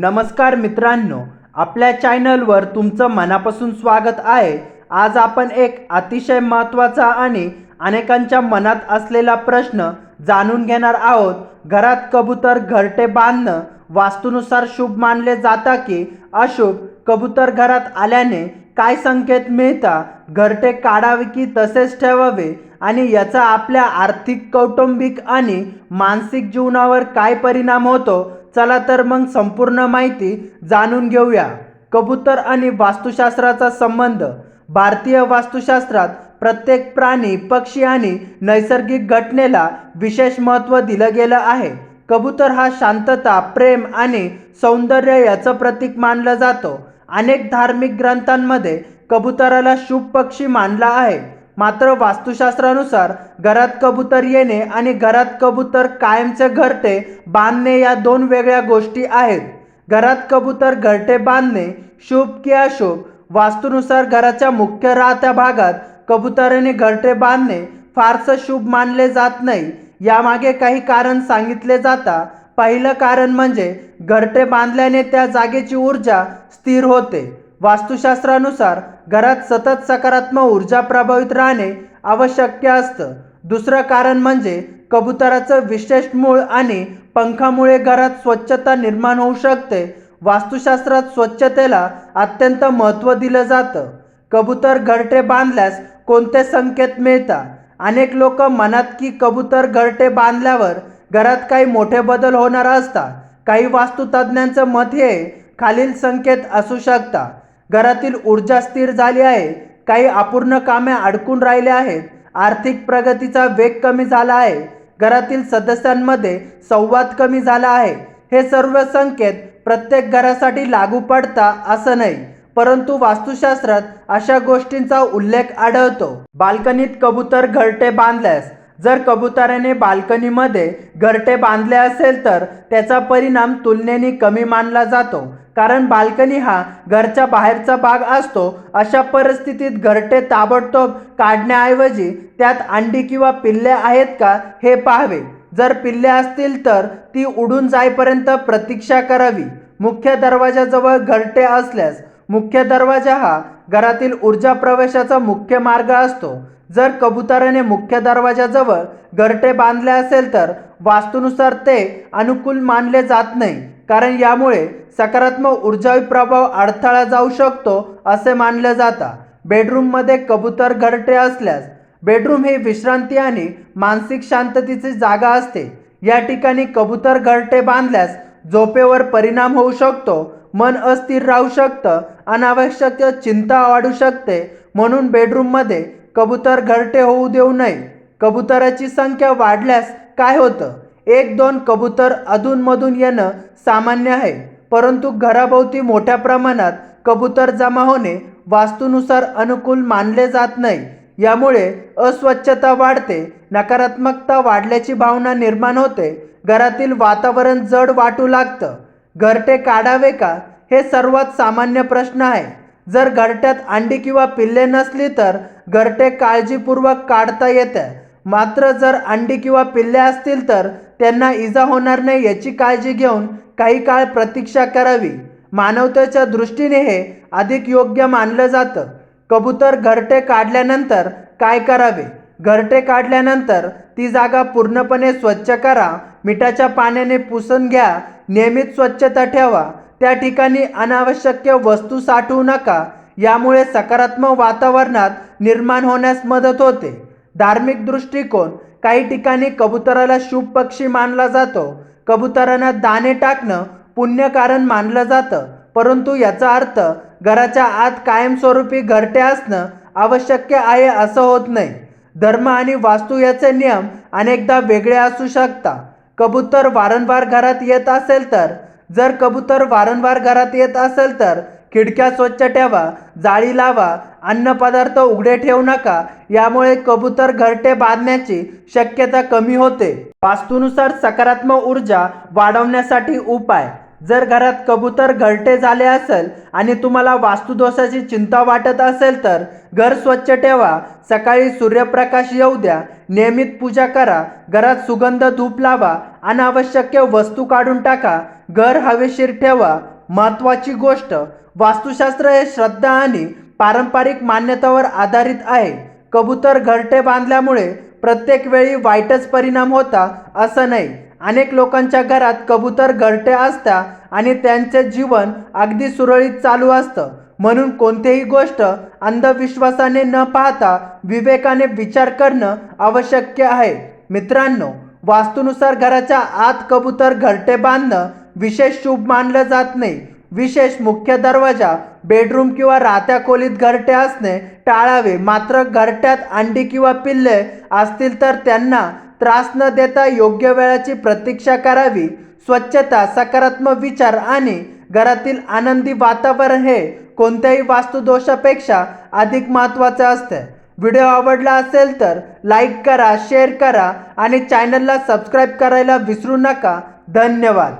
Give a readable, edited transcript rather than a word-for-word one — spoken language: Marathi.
नमस्कार मित्रांनो, आपल्या चॅनलवर तुमचं मनापासून स्वागत आहे। आज आपण एक अतिशय महत्त्वाचा आणि अनेकांच्या मनात असलेला प्रश्न जाणून घेणार आहोत। घरात कबूतर घरटे बांधणं वास्तुनुसार शुभ मानले जाता की अशुभ? कबूतर घरात आल्याने काय संकेत मिळतात? घरटे काढावे की तसेच ठेवावे आणि याचा आपल्या आर्थिक, कौटुंबिक आणि मानसिक जीवनावर काय परिणाम होतो? चला तर मग संपूर्ण माहिती जाणून घेऊया। कबूतर आणि वास्तुशास्त्राचा संबंध। भारतीय वास्तुशास्त्रात प्रत्येक प्राणी, पक्षी आणि नैसर्गिक घटनेला विशेष महत्त्व दिलं गेलं आहे। कबूतर हा शांतता, प्रेम आणि सौंदर्य याचं प्रतीक मानलं जातो। अनेक धार्मिक ग्रंथांमध्ये कबुतराला शुभ पक्षी मानला आहे। मात्र वास्तुशास्त्रानुसार घरात कबूतर येणे आणि घरात कबूतर कायमचे घरटे बांधणे या दोन वेगळ्या गोष्टी आहेत। घरात कबूतर घरटे बांधणे शुभ की अशुभ? वास्तुनुसार घराच्या मुख्य राहत्या भागात कबुतराने घरटे बांधणे फारसं शुभ मानले जात नाही। यामागे काही कारण सांगितले जातात। पहिलं कारण म्हणजे घरटे बांधल्याने त्या जागेची ऊर्जा स्थिर होते। वास्तुशास्त्रानुसार घरात सतत सकारात्मक ऊर्जा प्रभावित राहणे आवश्यक असतं। दुसरं कारण म्हणजे कबुतराचं विशेष मूळ आणि पंखामुळे घरात स्वच्छता निर्माण होऊ शकते। वास्तुशास्त्रात स्वच्छतेला अत्यंत महत्त्व दिलं जातं। कबूतर घरटे बांधल्यास कोणते संकेत मिळतात? अनेक लोक म्हणतात की कबूतर घरटे बांधल्यावर घरात काही मोठे बदल होणार असतात। काही वास्तुतज्ञांचं मत हे खालील संकेत असू शकतात: घरातील ऊर्जा स्थिर झाली आहे, काही अपूर्ण कामे अडकून राहिले आहेत, आर्थिक प्रगतीचा वेग कमी झाला आहे, घरातील सदस्यांमध्ये संवाद कमी झाला आहे। हे सर्व संकेत प्रत्येक घरासाठी लागू पडतात असं नाही, परंतु वास्तुशास्त्रात अशा गोष्टींचा उल्लेख आढळतो। बाल्कनीत कबूतर घरटे बांधल्यास, जर कबुतराने बाल्कनीमध्ये घरटे बांधले असेल तर त्याचा परिणाम तुलनेने कमी मानला जातो, कारण बाल्कनी हा घरच्या बाहेरचा भाग असतो। अशा परिस्थितीत घरटे ताबडतोब काढण्याऐवजी त्यात अंडी किंवा पिल्ले आहेत का हे पाहावे। जर पिल्ले असतील तर ती उडून जाईपर्यंत प्रतीक्षा करावी। मुख्य दरवाजाजवळ घरटे असल्यास, मुख्य दरवाजा हा घरातील ऊर्जा प्रवेशाचा मुख्य मार्ग असतो। जर कबुतराने मुख्य दरवाजाजवळ घरटे बांधले असेल तर वास्तुनुसार ते अनुकूल मानले जात नाही, कारण यामुळे सकारात्मक ऊर्जावी प्रभाव अडथळा जाऊ शकतो असे मानले जातात। बेडरूममध्ये कबूतर घरटे असल्यास, बेडरूम ही विश्रांती आणि मानसिक शांततेची जागा असते। या ठिकाणी कबूतर घरटे बांधल्यास झोपेवर परिणाम होऊ शकतो, मन अस्थिर राहू शकतं, अनावश्यक चिंता वाढू शकते। म्हणून बेडरूममध्ये कबूतर घरटे होऊ देऊ नये। कबुतराची संख्या वाढल्यास काय होतं? 1-2 कबूतर अधूनमधून येणं सामान्य आहे, परंतु घराभोवती मोठ्या प्रमाणात कबूतर जमा होणे वास्तुनुसार अनुकूल मानले जात नाही। यामुळे अस्वच्छता वाढते, नकारात्मकता वाढल्याची भावना निर्माण होते, घरातील वातावरण जड वाटू लागतं। घरटे काढावे का? हे सर्वात सामान्य प्रश्न आहे। जर घरट्यात अंडी किंवा पिल्ले नसली तर घरटे काळजीपूर्वक काढता येते, मात्र जर अंडी किंवा पिल्ले असतील तर त्यांना इजा होणार नाही याची काळजी घेऊन काही काळ प्रतीक्षा करावी। मानवतेच्या दृष्टीने हे अधिक योग्य मानलं जातं। कबूतर घरटे काढल्यानंतर काय करावे? घरटे काढल्यानंतर ती जागा पूर्णपणे स्वच्छ करा, मिठाच्या पाण्याने पुसून घ्या, नियमित स्वच्छता ठेवा, त्या ठिकाणी अनावश्यक वस्तू साठवू नका, यामुळे सकारात्मक वातावरणात निर्माण होण्यास मदत होते। धार्मिक दृष्टिकोन। काही ठिकाणी कबुतराला शुभ पक्षी मानला जातो। कबुतरांना दाणे टाकणं पुण्यकारण मानलं जातं, परंतु याचा अर्थ घराच्या आत कायमस्वरूपी घरटे असणं आवश्यक आहे असं होत नाही। धर्म आणि वास्तू याचे नियम अनेकदा वेगळे असू शकतात। कबूतर वारंवार घरात येत असेल तर, जर कबूतर वारंवार घरात येत असेल तर खिडक्या स्वच्छ ठेवा, जाळी लावा, अन्नपदार्थ उघडे ठेवू नका, यामुळे कबूतर घरटे बांधण्याची शक्यता कमी होते। वास्तुनुसार सकारात्मक ऊर्जा वाढवण्यासाठी उपाय। जर घरात कबूतर घरटे झाले असेल आणि तुम्हाला वास्तुदोषाची चिंता वाटत असेल तर घर स्वच्छ ठेवा, सकाळी सूर्यप्रकाश येऊ द्या, नियमित पूजा करा, घरात सुगंध धूप लावा, अनावश्यक वस्तू काढून टाका, घर हवेशीर ठेवा, महत्त्वाची गोष्ट, वास्तुशास्त्र हे श्रद्धा आणि पारंपरिक मान्यतावर आधारित आहे. कबूतर घरटे बांधल्यामुळे प्रत्येक वेळी वाईटच परिणाम होता असं नाही. अनेक लोकांच्या घरात कबूतर घरटे असतात आणि त्यांचे जीवन अगदी सुरळीत चालू असतं. म्हणून कोणतीही गोष्ट अंधविश्वासाने न पाहता विवेकाने विचार करणं आवश्यक आहे. मित्रांनो, वास्तूनुसार घराच्या आत कबूतर घरटे बांधणं विशेष शुभ मानलं जात नाही. विशेष मुख्य दरवाजा, बेडरूम किंवा राहत्या खोलीत घरटे असणे टाळावे. मात्र घरट्यात अंडी किंवा पिल्ले असतील तर त्यांना त्रास न देता योग्य वेळाची प्रतीक्षा करावी. स्वच्छता, सकारात्मक विचार आणि घरातील आनंदी वातावरण हे कोणत्याही वास्तुदोषापेक्षा अधिक महत्त्वाचे असते. व्हिडिओ आवडला असेल तर लाईक करा, शेअर करा आणि चॅनलला सबस्क्राईब करायला विसरू नका. धन्यवाद.